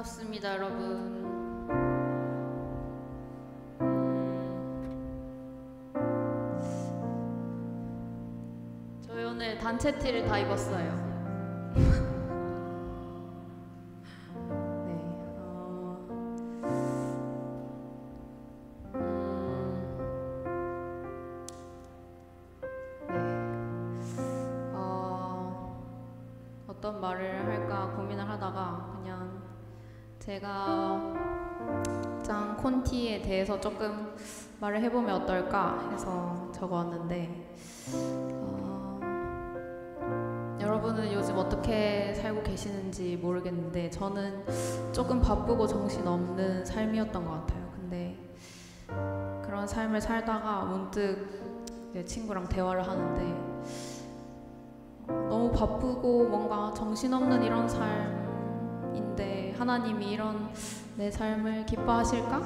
반갑습니다, 여러분. 저희 오늘 단체 티를 다 입었어요. 어떤 말을 할까 고민을 하다가 그냥 제가 짠 콘티에 대해서 조금 말을 해보면 어떨까 해서 적어왔는데, 여러분은 요즘 어떻게 살고 계시는지 모르겠는데 저는 조금 바쁘고 정신없는 삶이었던 것 같아요. 근데 그런 삶을 살다가 문득 내 친구랑 대화를 하는데 너무 바쁘고 뭔가 정신없는 이런 삶인데 하나님이 이런 내 삶을 기뻐하실까?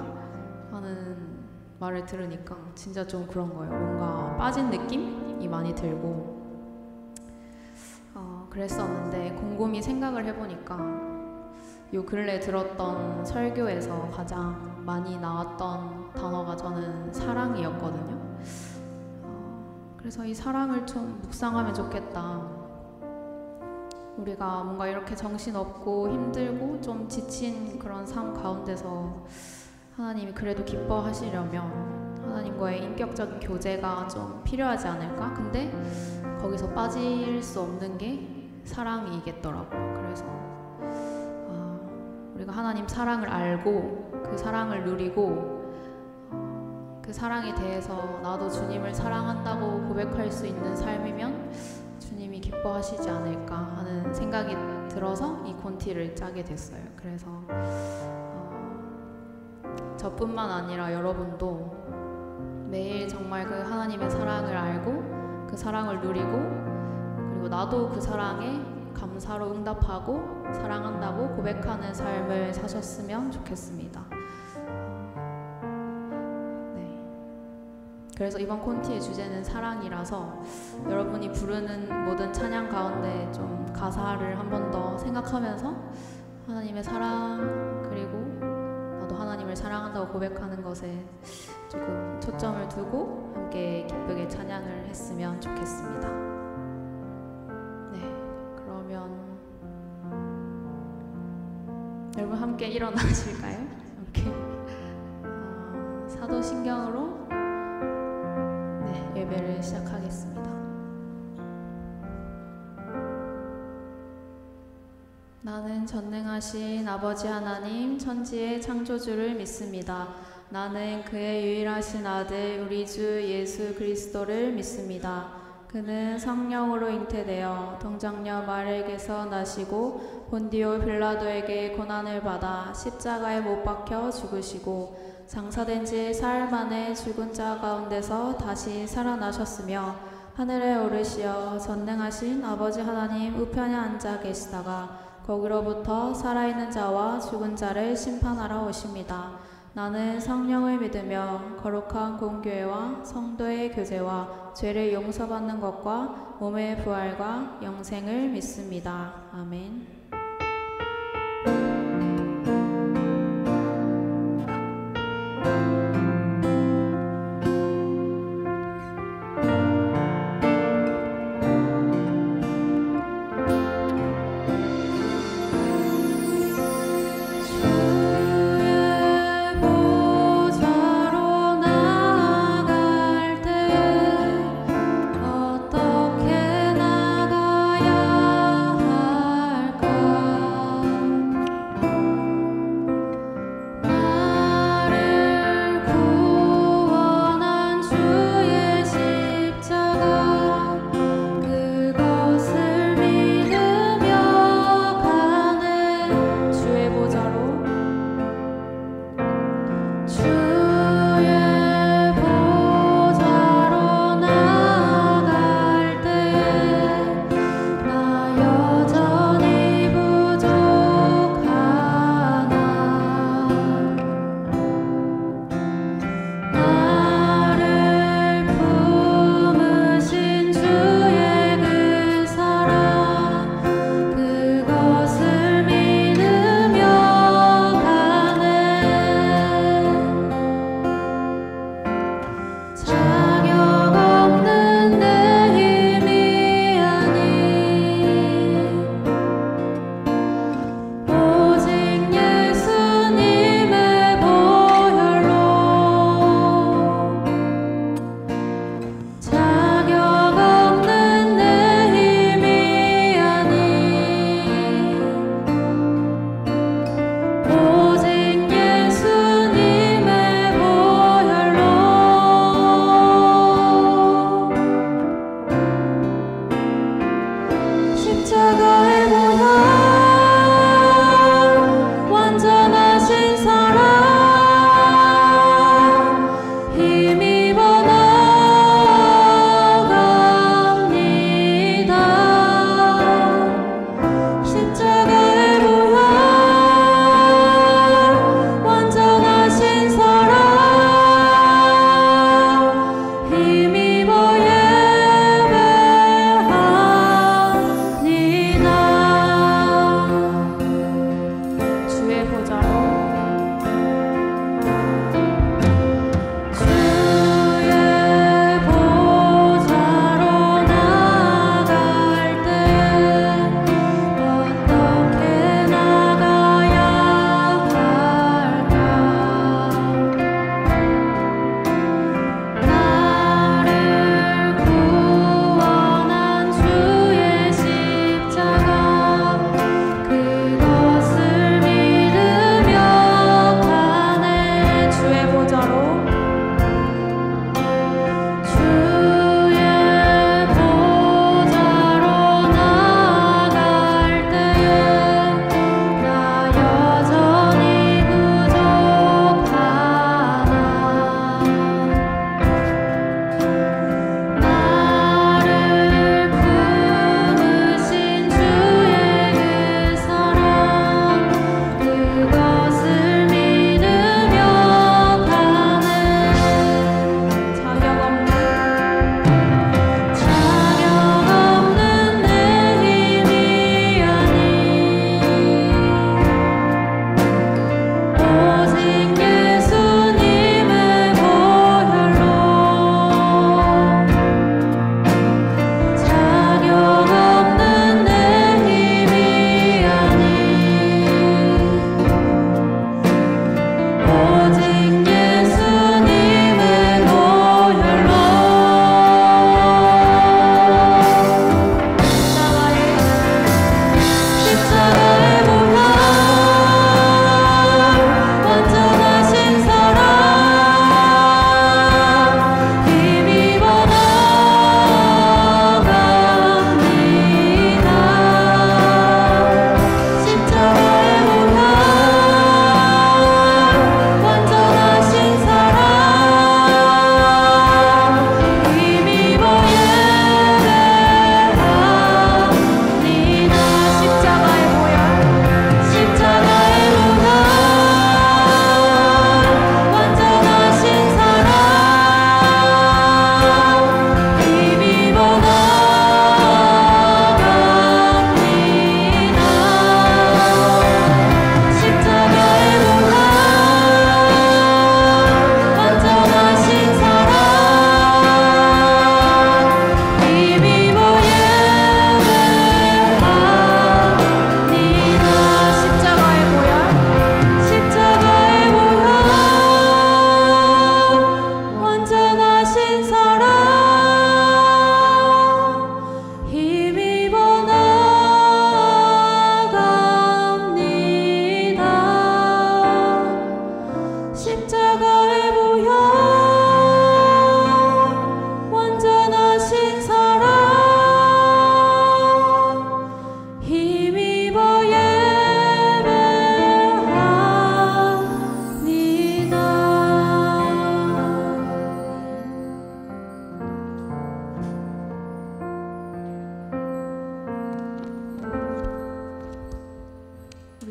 하는 말을 들으니까 진짜 좀 그런 거예요. 뭔가 빠진 느낌이 많이 들고 그랬었는데 곰곰이 생각을 해보니까 요 근래 들었던 설교에서 가장 많이 나왔던 단어가 저는 사랑이었거든요. 그래서 이 사랑을 좀 묵상하면 좋겠다. 우리가 뭔가 이렇게 정신없고 힘들고 좀 지친 그런 삶 가운데서 하나님이 그래도 기뻐하시려면 하나님과의 인격적인 교제가 좀 필요하지 않을까? 근데 거기서 빠질 수 없는 게 사랑이겠더라고요. 그래서 우리가 하나님 사랑을 알고 그 사랑을 누리고 그 사랑에 대해서 나도 주님을 사랑한다고 고백할 수 있는 삶이면 주님이 기뻐하시지 않을까 하는 생각이 들어서 이 콘티를 짜게 됐어요. 그래서 저뿐만 아니라 여러분도 매일 정말 그 하나님의 사랑을 알고 그 사랑을 누리고 그리고 나도 그 사랑에 감사로 응답하고 사랑한다고 고백하는 삶을 사셨으면 좋겠습니다. 그래서 이번 콘티의 주제는 사랑이라서 여러분이 부르는 모든 찬양 가운데 좀 가사를 한 번 더 생각하면서 하나님의 사랑 그리고 나도 하나님을 사랑한다고 고백하는 것에 조금 초점을 두고 함께 기쁘게 찬양을 했으면 좋겠습니다. 네, 그러면 여러분 함께 일어나실까요? 함께 사도신경으로 예배를 시작하겠습니다. 나는 전능하신 아버지 하나님 천지의 창조주를 믿습니다. 나는 그의 유일하신 아들 우리 주 예수 그리스도를 믿습니다. 그는 성령으로 잉태되어 동정녀 마리아에게서 나시고 본디오 빌라도에게 고난을 받아 십자가에 못 박혀 죽으시고 장사된 지 사흘 만에 죽은 자 가운데서 다시 살아나셨으며 하늘에 오르시어 전능하신 아버지 하나님 우편에 앉아 계시다가 거기로부터 살아있는 자와 죽은 자를 심판하러 오십니다. 나는 성령을 믿으며 거룩한 공교회와 성도의 교제와 죄를 용서받는 것과 몸의 부활과 영생을 믿습니다. 아멘. 어떻게 나가야 할까?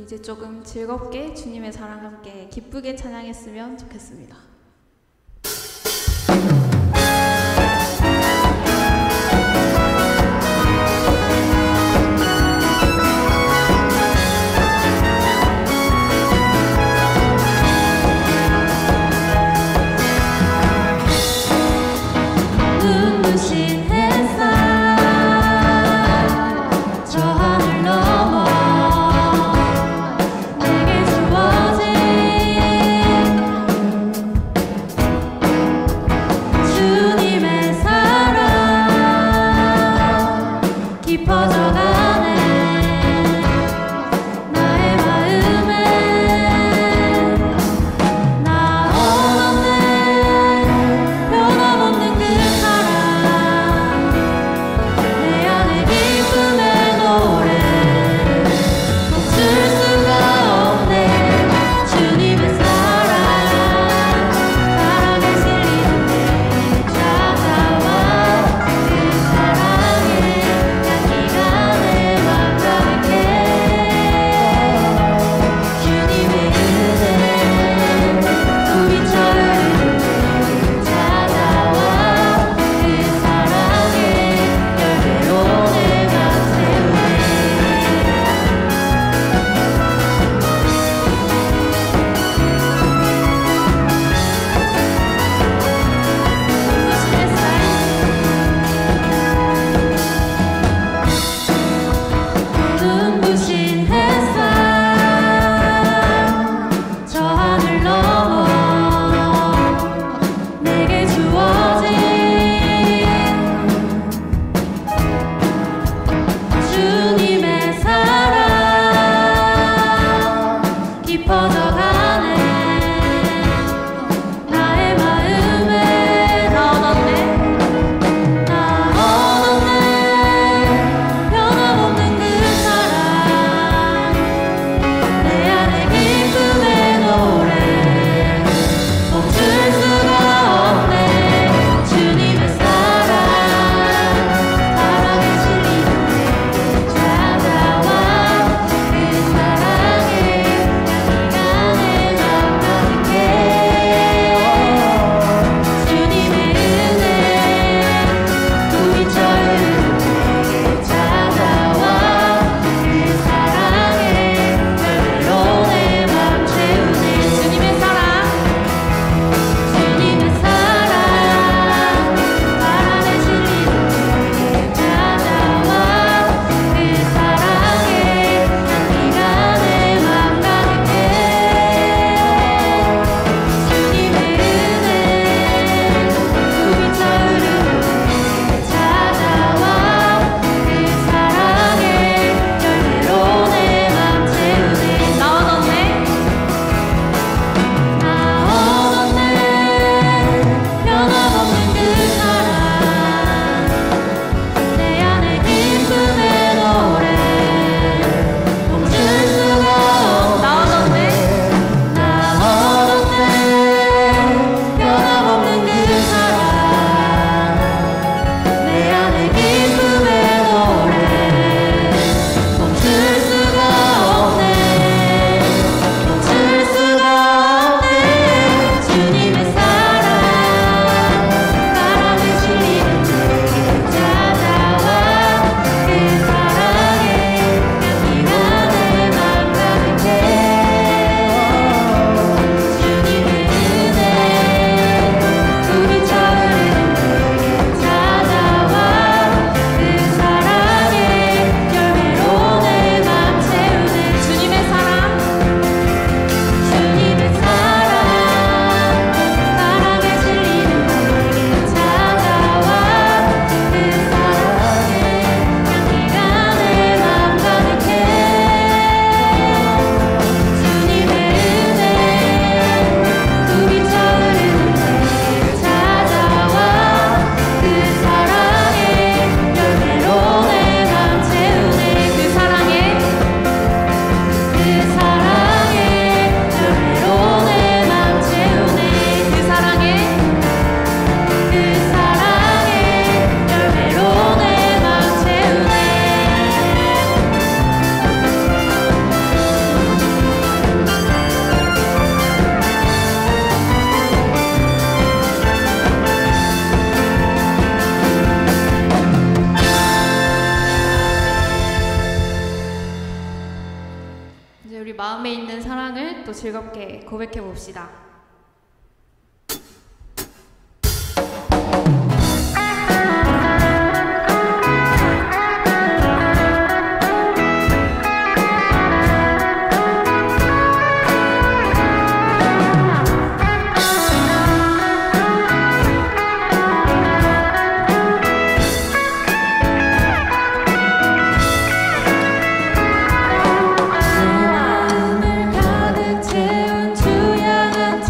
이제 조금 즐겁게 주님의 사랑 함께 기쁘게 찬양했으면 좋겠습니다. 내게 주어진 마음에 있는 사랑을 또 즐겁게 고백해 봅시다. 내 마음을 가득 채운 주양한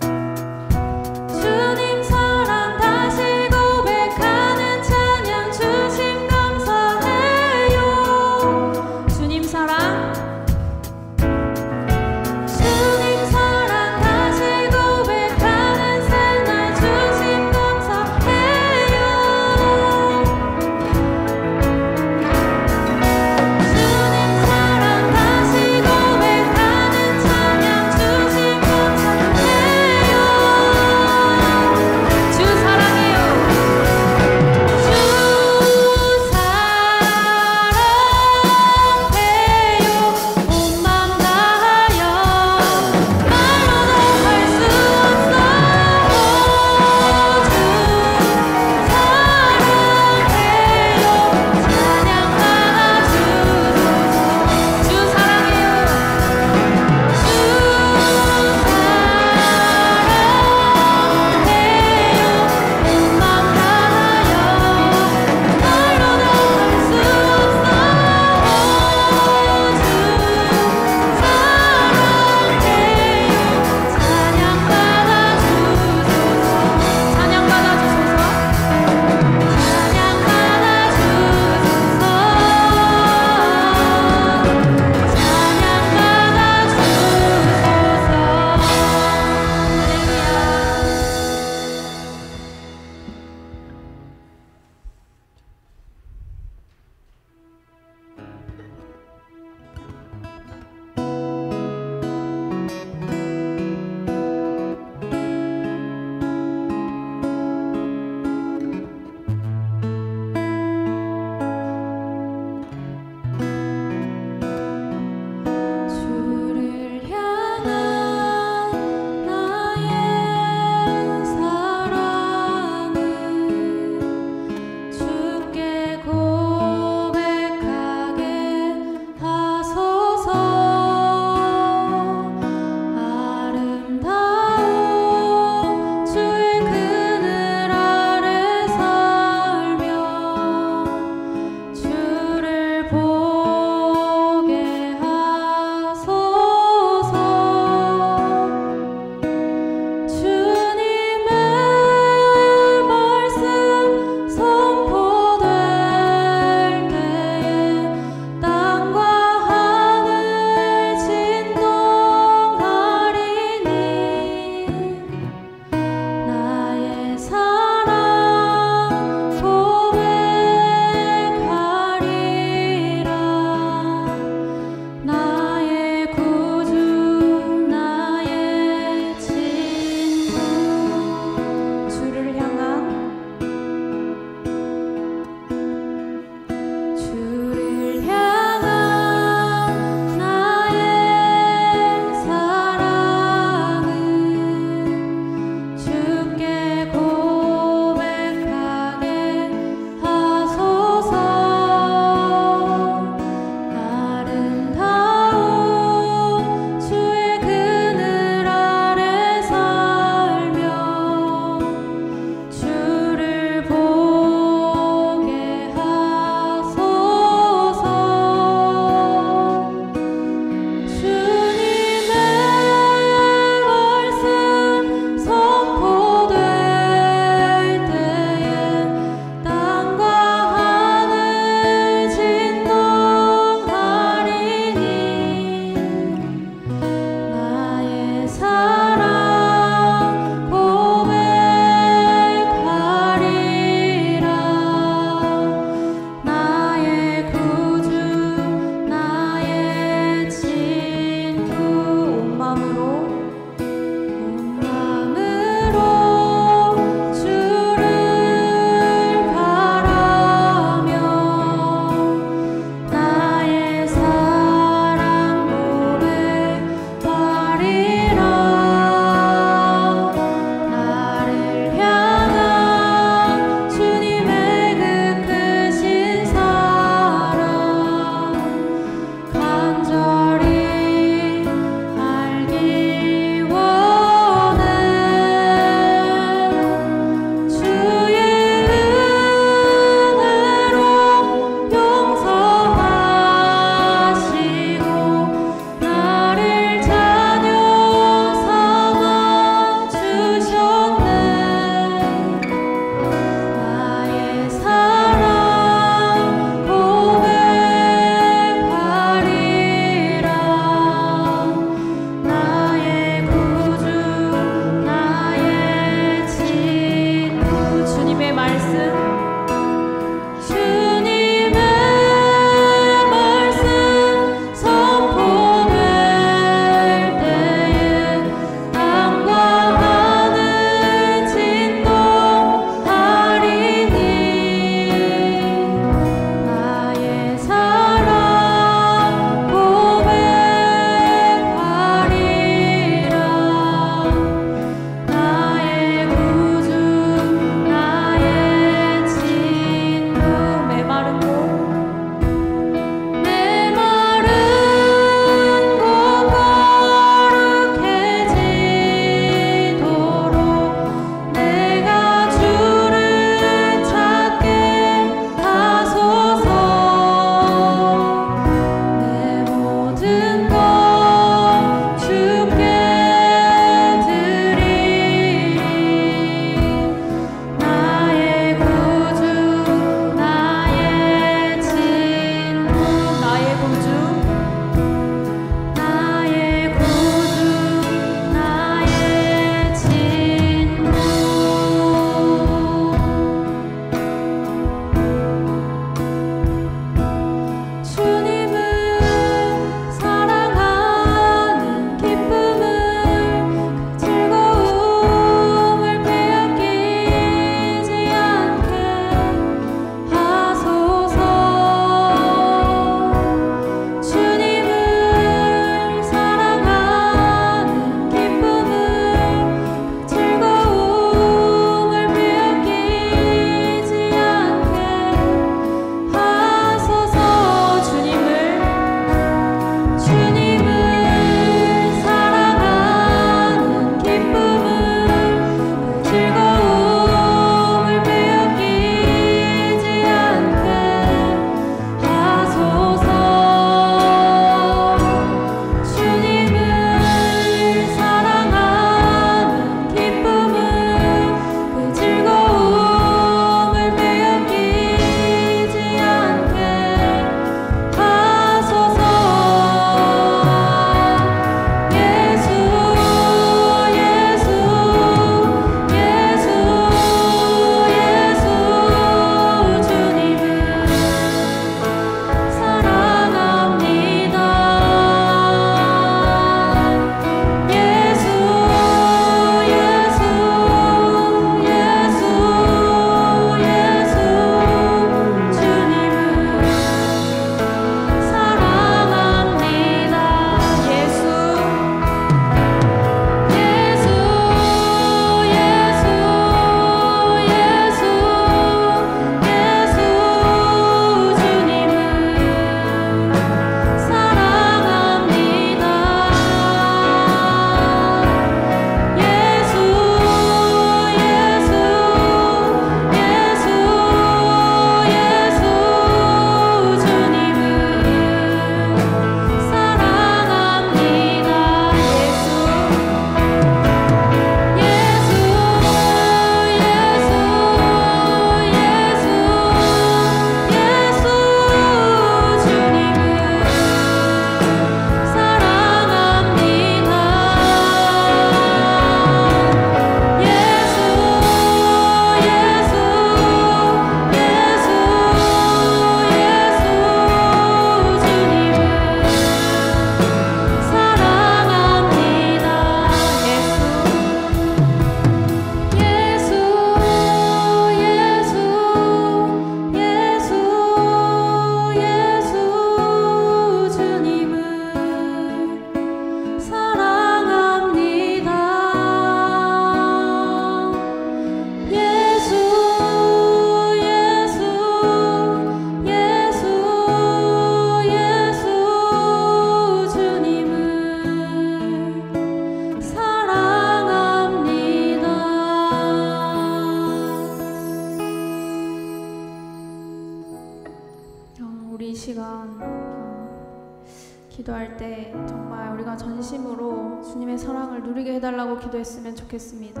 기도할 때 정말 우리가 전심으로 주님의 사랑을 누리게 해달라고 기도했으면 좋겠습니다.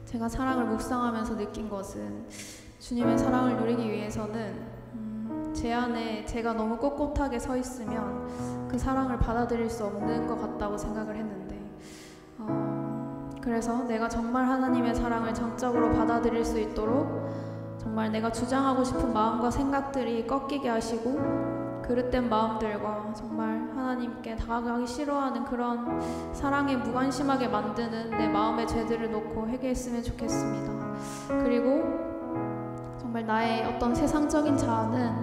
제가 사랑을 묵상하면서 느낀 것은 주님의 사랑을 누리기 위해서는 제 안에 제가 너무 꼿꼿하게 서 있으면 그 사랑을 받아들일 수 없는 것 같다고 생각을 했는데 그래서 내가 정말 하나님의 사랑을 정적으로 받아들일 수 있도록 정말 내가 주장하고 싶은 마음과 생각들이 꺾이게 하시고 그릇된 마음들과 정말 하나님께 다가가기 싫어하는 그런 사랑에 무관심하게 만드는 내 마음의 죄들을 놓고 회개했으면 좋겠습니다. 그리고 정말 나의 어떤 세상적인 자아는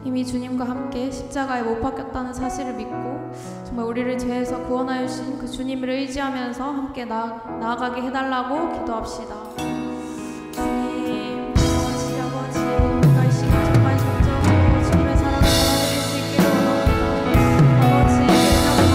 이미 주님과 함께 십자가에 못 박혔다는 사실을 믿고 정말 우리를 죄에서 구원하여 주신 그 주님을 의지하면서 함께 나아가게 해달라고 기도합시다. 주님, 아버지, 우리가 이 시간 정말 정적으로 주님의 사랑을 받아들일 수 있기를 원합니다. 아버지, 그냥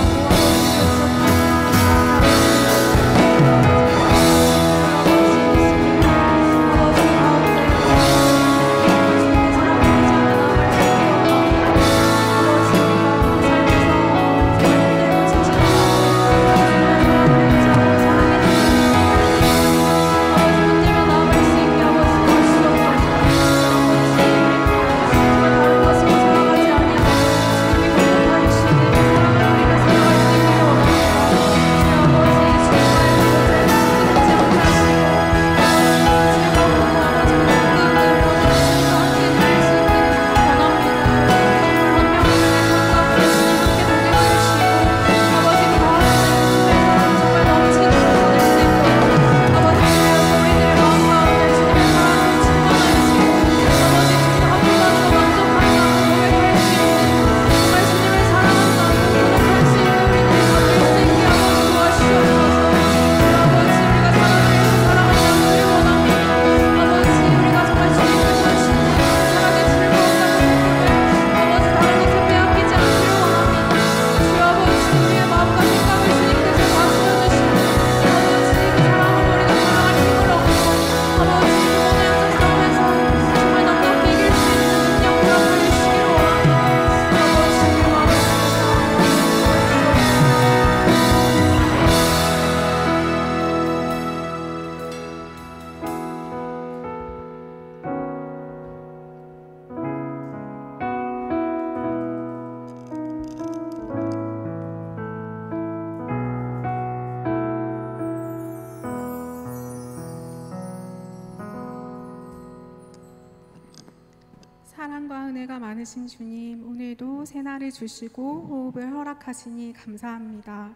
사랑과 은혜가 많으신 주님, 오늘도 새날을 주시고 호흡을 허락하시니 감사합니다.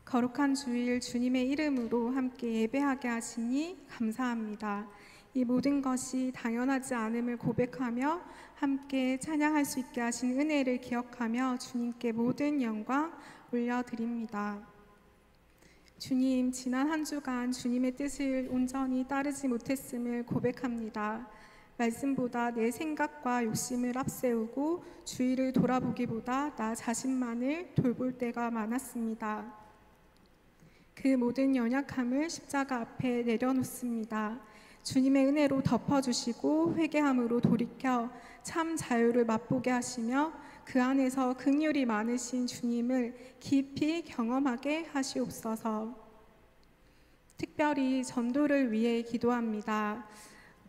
거룩한 주일 주님의 이름으로 함께 예배하게 하시니 감사합니다. 이 모든 것이 당연하지 않음을 고백하며 함께 찬양할 수 있게 하신 은혜를 기억하며 주님께 모든 영광 올려드립니다. 주님, 지난 한 주간 주님의 뜻을 온전히 따르지 못했음을 고백합니다. 말씀보다 내 생각과 욕심을 앞세우고 주위를 돌아보기보다 나 자신만을 돌볼 때가 많았습니다. 그 모든 연약함을 십자가 앞에 내려놓습니다. 주님의 은혜로 덮어주시고 회개함으로 돌이켜 참 자유를 맛보게 하시며 그 안에서 긍휼이 많으신 주님을 깊이 경험하게 하시옵소서. 특별히 전도를 위해 기도합니다.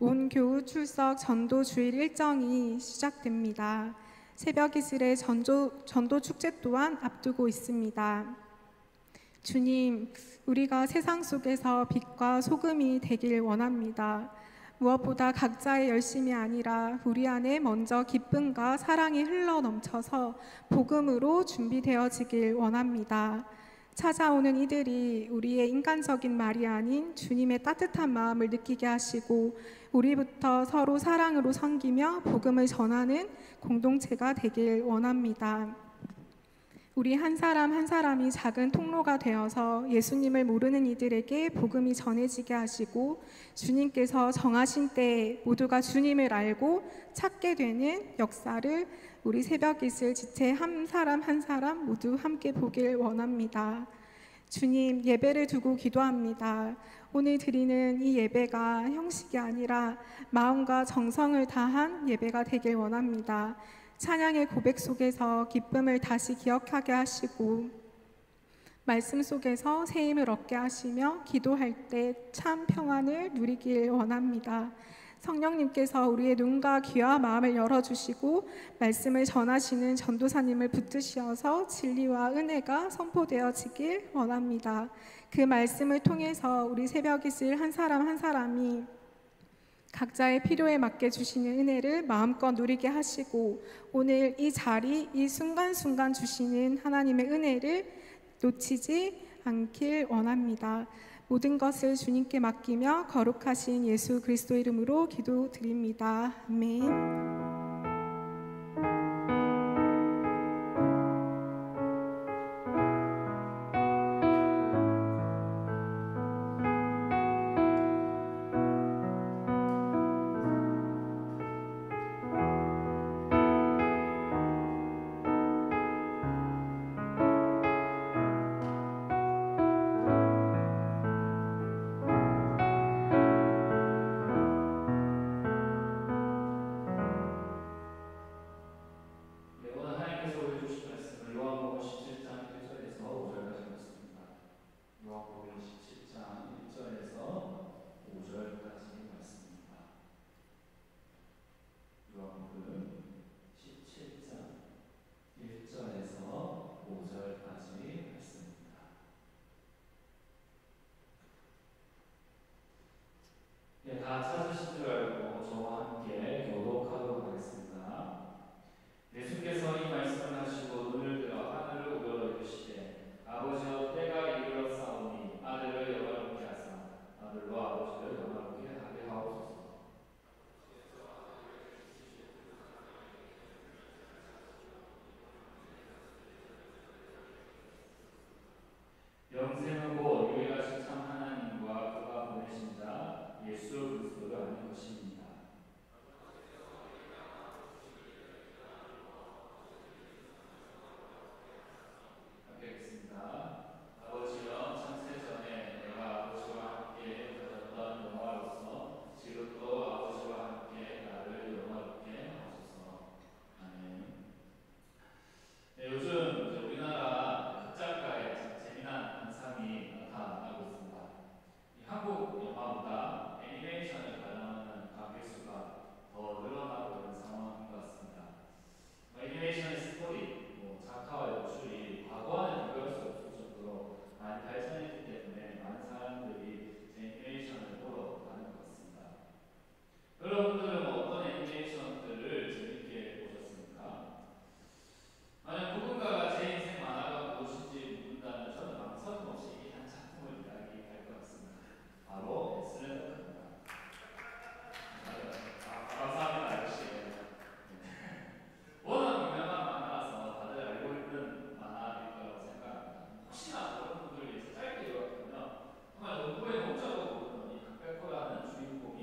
온 교우 출석 전도 주일 일정이 시작됩니다. 새벽 이슬의 전도 축제 또한 앞두고 있습니다. 주님, 우리가 세상 속에서 빛과 소금이 되길 원합니다. 무엇보다 각자의 열심이 아니라 우리 안에 먼저 기쁨과 사랑이 흘러 넘쳐서 복음으로 준비되어지길 원합니다. 찾아오는 이들이 우리의 인간적인 말이 아닌 주님의 따뜻한 마음을 느끼게 하시고 우리부터 서로 사랑으로 섬기며 복음을 전하는 공동체가 되길 원합니다. 우리 한 사람 한 사람이 작은 통로가 되어서 예수님을 모르는 이들에게 복음이 전해지게 하시고 주님께서 정하신 때에 모두가 주님을 알고 찾게 되는 역사를 우리 새벽 이슬 지체 한 사람 한 사람 모두 함께 보길 원합니다. 주님, 예배를 두고 기도합니다. 오늘 드리는 이 예배가 형식이 아니라 마음과 정성을 다한 예배가 되길 원합니다. 찬양의 고백 속에서 기쁨을 다시 기억하게 하시고 말씀 속에서 새 힘을 얻게 하시며 기도할 때 참 평안을 누리길 원합니다. 성령님께서 우리의 눈과 귀와 마음을 열어주시고 말씀을 전하시는 전도사님을 붙드셔서 진리와 은혜가 선포되어지길 원합니다. 그 말씀을 통해서 우리 새벽이슬 한 사람 한 사람이 각자의 필요에 맞게 주시는 은혜를 마음껏 누리게 하시고 오늘 이 자리, 이 순간순간 주시는 하나님의 은혜를 놓치지 않길 원합니다. 모든 것을 주님께 맡기며 거룩하신 예수 그리스도 이름으로 기도드립니다. 아멘. 다 찾으신 줄 알고 저와 함께 교독하도록 하겠습니다. 예수께서 이 말씀을 하시고 눈을 들어 하늘을 우러러 이르시되 아버지여 때가 이르렀사오니 아들을 영화롭게 하사 아들로 아버지를 영화롭게 하게 하옵소서. 영생은 곧 유일하신 참 하나님과 그가 보내신 자 예수 그리스도를 아는 것입니다. 함께 읽겠습니다. 아버지여 창세전에 내가 아버지와 함께 가졌던 영화로서 지금도 아버지와 함께 나를 영화롭게 하소서. 아멘. 네, 요즘 이제 우리나라 극작가의 재미난 현상이 나타나고 있습니다. 이 한국 영화보다 애니메이션을 관람하는 관객수가 더 늘어나고 있는 상황인 것 같습니다. 애니메이션의 스토리, 작화와 연출이 과거와는 비교할 수 없을 정도로 많이 발전했기 때문에 많은 사람들이 이제 애니메이션을 보러 가는 것 같습니다. 여러분들은 어떤 애니메이션들을 재밌게 보셨습니까? 만약 누군가가 제 인생 만화가 무엇인지 묻는다면 저는 망설임 없이 이 한 작품을 이야기할 것 같습니다. 바로 슬램덩크입니다. 감사합니다. 역시. 워낙 유명한 만화라서 다들 알고 있는 만화일 거라고 생각합니다. 혹시나 다른 분들 위해서 짧게 요약하면 정말 농구의 농자로 부르는 이 강백호라는 주인공이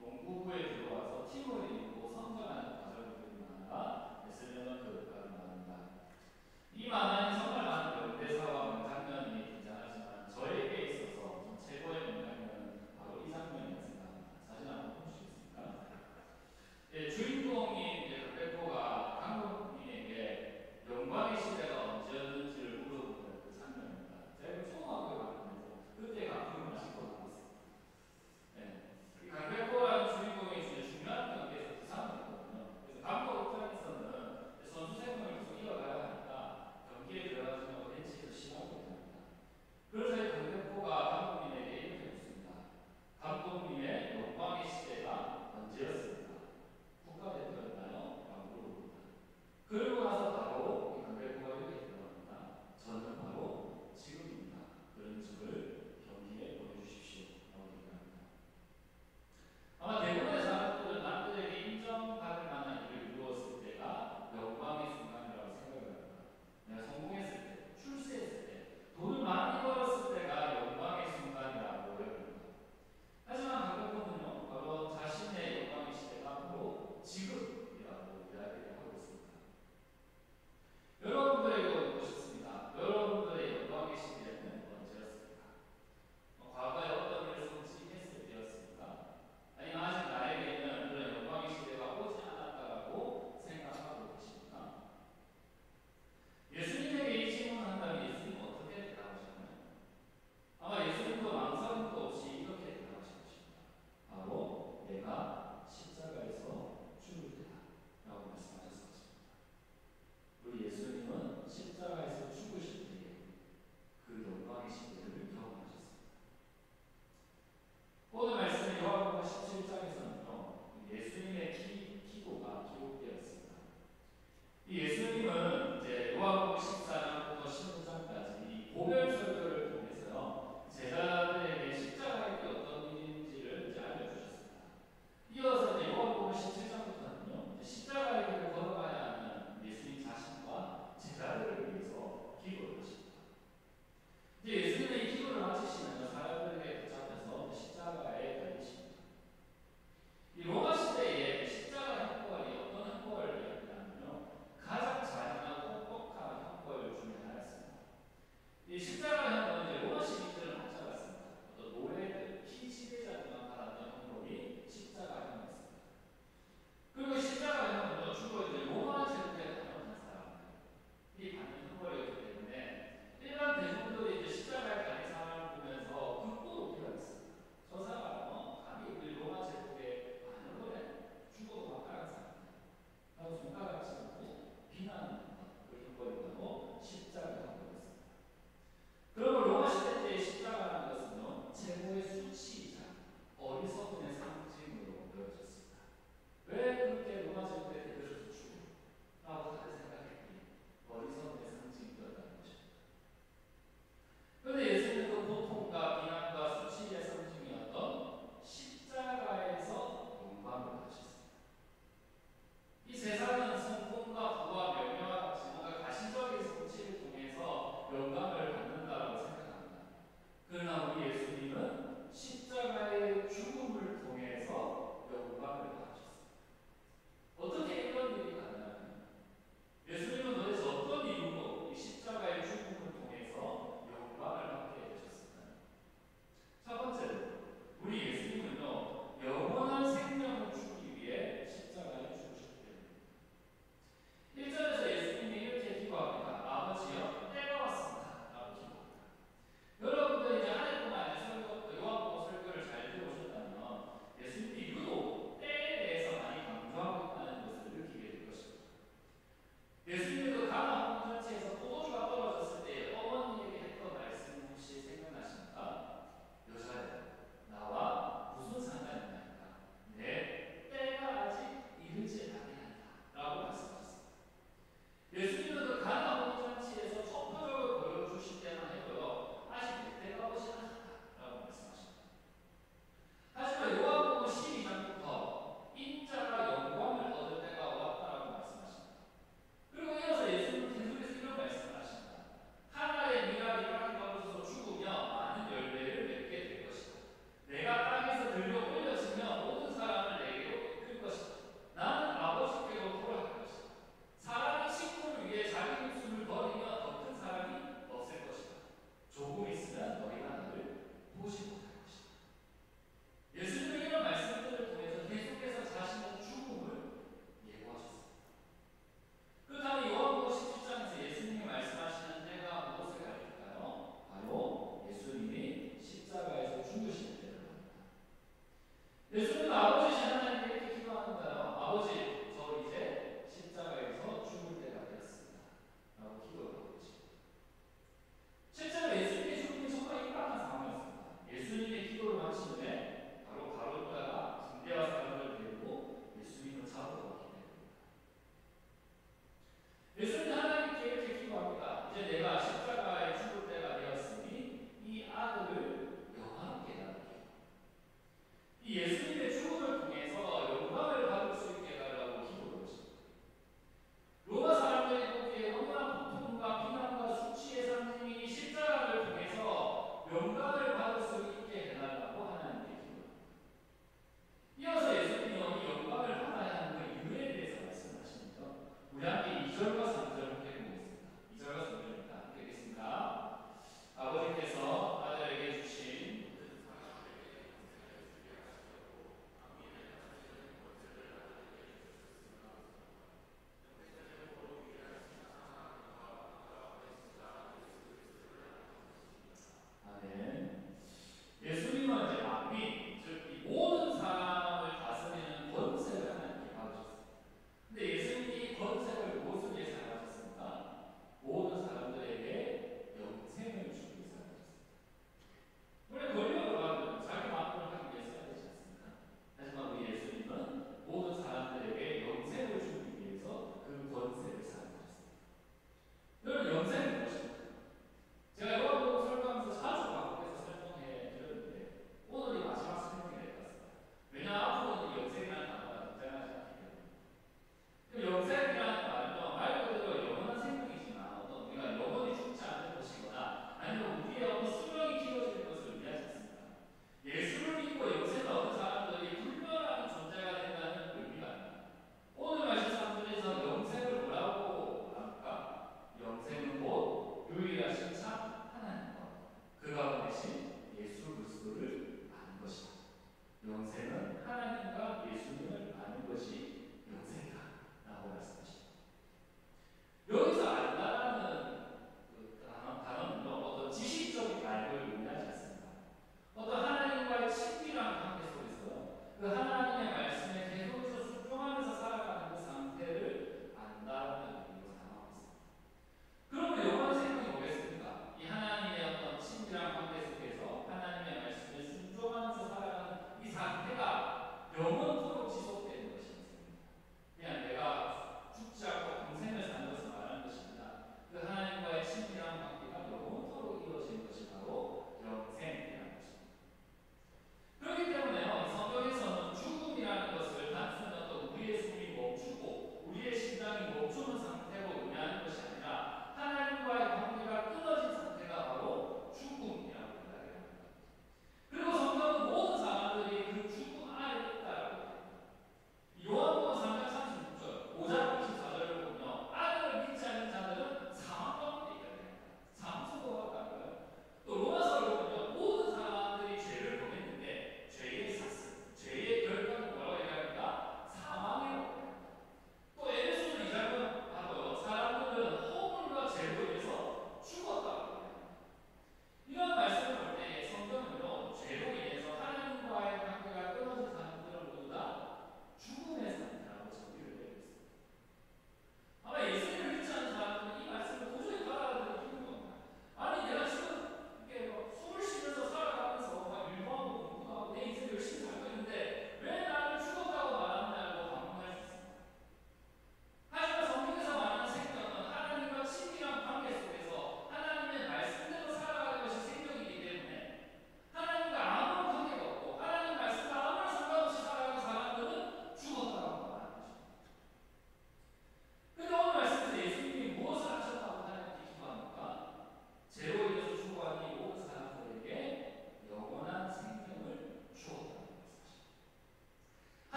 농구부에 들어와서 팀을 이루고 성장하는 과정을 그린 만화가 슬램덩크라는 만화입니다. 이 만화는 정말 많은 명대사와 명장면이 등장하지만 저에게 있어서 좀 최고의 명장면은 바로 이 장면이라고 생각합니다. 사진 한번 보시겠습니까? 예, 주인공인 강백호가 감독님에게 영광의 시대가 언제였는지를 물어보는 그 장면입니다. 제가 초등학교에 갔는데 그때 감독님을 아직도 하고 있습니다. 예, 이 강백호라는 주인공이 진짜 중요한 경기에서 부상을 했거든요. 그래서 감독 입장에서는 선수 생명을 계속 이어가야 하니까 경기에 들어가지 않고 벤치에서 쉬고 있답니다. 그래서 이 강백호가 감독님에게 이렇게 묻습니다. 감독님의 영광의 시대가 언제였습니까? 국가대표였나요? 라고 물어봅니다. 그러고 나서 바로 강백호가 이렇게 대답합니다. 저는 바로 지금입니다. 그런 저를 경기에 보내주십시오. 라고 얘기합니다. 아마 대부분의 사람들은 남들에게 인정받을 만한 일을 이루었을 때가 영광의 순간이라고 생각을 합니다. 내가 성공했을 때, 출세했을 때, 돈을 많이 벌었을 때가 영광의 순간이라고 여깁니다. 하지만 강백호는요, 바로 자신의 영광의 시대가 바로 지금이라고 이야기를 하고 있습니다. 여러분들에게 묻고 싶습니다. 여러분들의 영광의 시대는 언제였습니까? 과거에 어떤 일을 성취했을 때였습니까? 아니면 아직 나에게는 그런 영광의 시대가 오지 않았다라고 생각하고 계십니까? 예수님에게 이 질문을 한다면 예수님은 어떻게 대답하셨나요? 아마 예수님도 망설임도 없이 이렇게 대답하실 것입니다. 바로 내가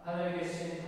하늘에 계신